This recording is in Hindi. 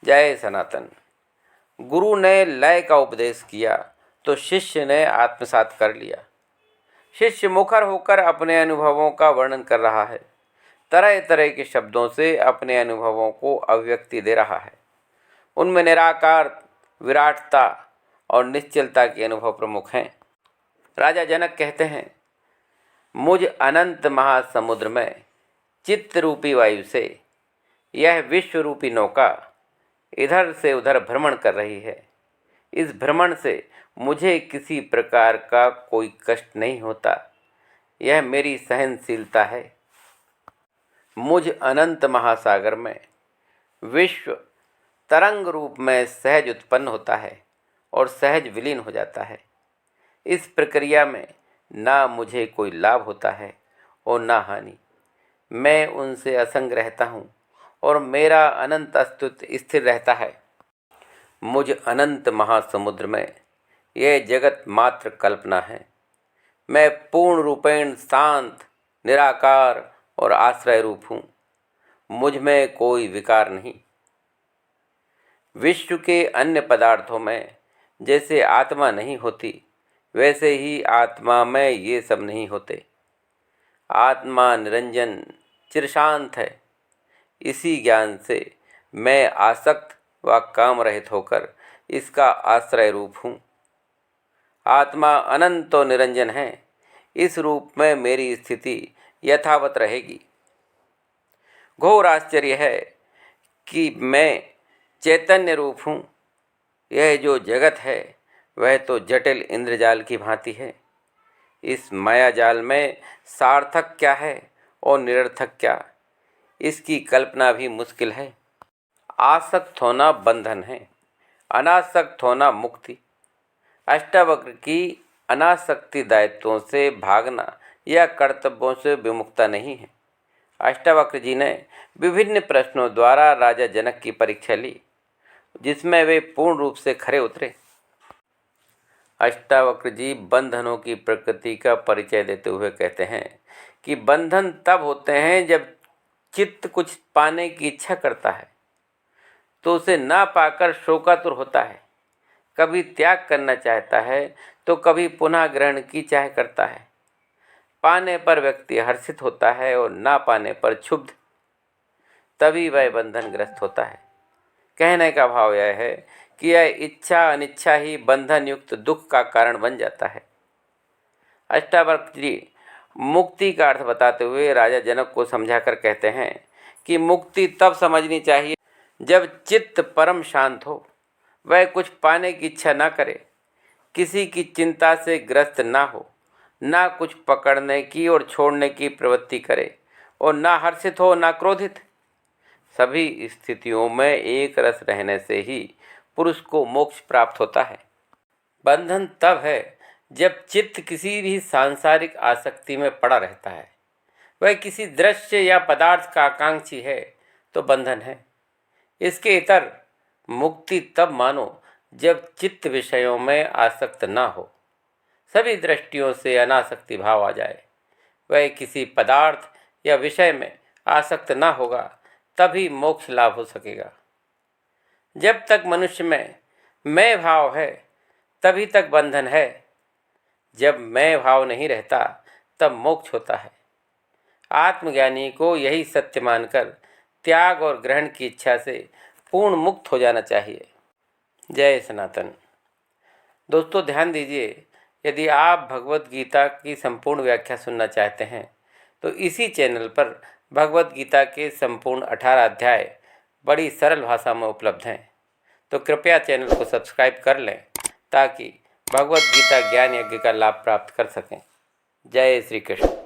जय सनातन। गुरु ने लय का उपदेश किया तो शिष्य ने आत्मसात कर लिया। शिष्य मुखर होकर अपने अनुभवों का वर्णन कर रहा है, तरह तरह के शब्दों से अपने अनुभवों को अभिव्यक्ति दे रहा है। उनमें निराकार, विराटता और निश्चलता के अनुभव प्रमुख हैं। राजा जनक कहते हैं, मुझ अनंत महासमुद्र में चित्त रूपी वायु से यह विश्व रूपी नौका इधर से उधर भ्रमण कर रही है। इस भ्रमण से मुझे किसी प्रकार का कोई कष्ट नहीं होता। यह मेरी सहनशीलता है। मुझ अनंत महासागर में विश्व तरंग रूप में सहज उत्पन्न होता है और सहज विलीन हो जाता है। इस प्रक्रिया में ना मुझे कोई लाभ होता है और ना हानि। मैं उनसे असंग रहता हूँ और मेरा अनंत अस्तित्व स्थिर रहता है। मुझ अनंत महासमुद्र में यह जगत मात्र कल्पना है। मैं पूर्ण रूपेण शांत, निराकार और आश्रय रूप हूँ। मुझ में कोई विकार नहीं। विश्व के अन्य पदार्थों में जैसे आत्मा नहीं होती, वैसे ही आत्मा में ये सब नहीं होते। आत्मा निरंजन चिरशांत है। इसी ज्ञान से मैं आसक्त व काम रहित होकर इसका आश्रय रूप हूँ। आत्मा अनंत और निरंजन है। इस रूप में मेरी स्थिति यथावत रहेगी। घोर आश्चर्य है कि मैं चैतन्य रूप हूँ। यह जो जगत है वह तो जटिल इंद्रजाल की भांति है। इस माया जाल में सार्थक क्या है और निरर्थक क्या, इसकी कल्पना भी मुश्किल है। आसक्त होना बंधन है, अनासक्त होना मुक्ति। अष्टावक्र की अनासक्ति दायित्वों से भागना या कर्तव्यों से विमुखता नहीं है। अष्टावक्र जी ने विभिन्न प्रश्नों द्वारा राजा जनक की परीक्षा ली, जिसमें वे पूर्ण रूप से खरे उतरे। अष्टावक्र जी बंधनों की प्रकृति का परिचय देते हुए कहते हैं कि बंधन तब होते हैं जब चित्त कुछ पाने की इच्छा करता है तो उसे ना पाकर शोकातुर होता है। कभी त्याग करना चाहता है तो कभी पुनः ग्रहण की चाह करता है। पाने पर व्यक्ति हर्षित होता है और ना पाने पर क्षुब्ध, तभी वह बंधनग्रस्त होता है। कहने का भाव यह है कि यह इच्छा अनिच्छा ही बंधन युक्त दुख का कारण बन जाता है। अष्टावक्र जी मुक्ति का अर्थ बताते हुए राजा जनक को समझाकर कहते हैं कि मुक्ति तब समझनी चाहिए जब चित्त परम शांत हो, वह कुछ पाने की इच्छा ना करे, किसी की चिंता से ग्रस्त ना हो, ना कुछ पकड़ने की और छोड़ने की प्रवृत्ति करे और ना हर्षित हो ना क्रोधित। सभी स्थितियों में एक रस रहने से ही पुरुष को मोक्ष प्राप्त होता है। बंधन तब है जब चित्त किसी भी सांसारिक आसक्ति में पड़ा रहता है। वह किसी दृश्य या पदार्थ का आकांक्षी है तो बंधन है। इसके इतर मुक्ति तब मानो जब चित्त विषयों में आसक्त ना हो, सभी दृष्टियों से अनासक्ति भाव आ जाए। वह किसी पदार्थ या विषय में आसक्त ना होगा, तभी मोक्ष लाभ हो सकेगा। जब तक मनुष्य में मैं भाव है तभी तक बंधन है। जब मैं भाव नहीं रहता तब मोक्ष होता है। आत्मज्ञानी को यही सत्य मानकर त्याग और ग्रहण की इच्छा से पूर्ण मुक्त हो जाना चाहिए। जय सनातन। दोस्तों ध्यान दीजिए, यदि आप भगवत गीता की संपूर्ण व्याख्या सुनना चाहते हैं तो इसी चैनल पर भगवत गीता के संपूर्ण 18 अध्याय बड़ी सरल भाषा में उपलब्ध हैं। तो कृपया चैनल को सब्सक्राइब कर लें ताकि भगवत गीता ज्ञान यज्ञ का लाभ प्राप्त कर सकें। जय श्री कृष्ण।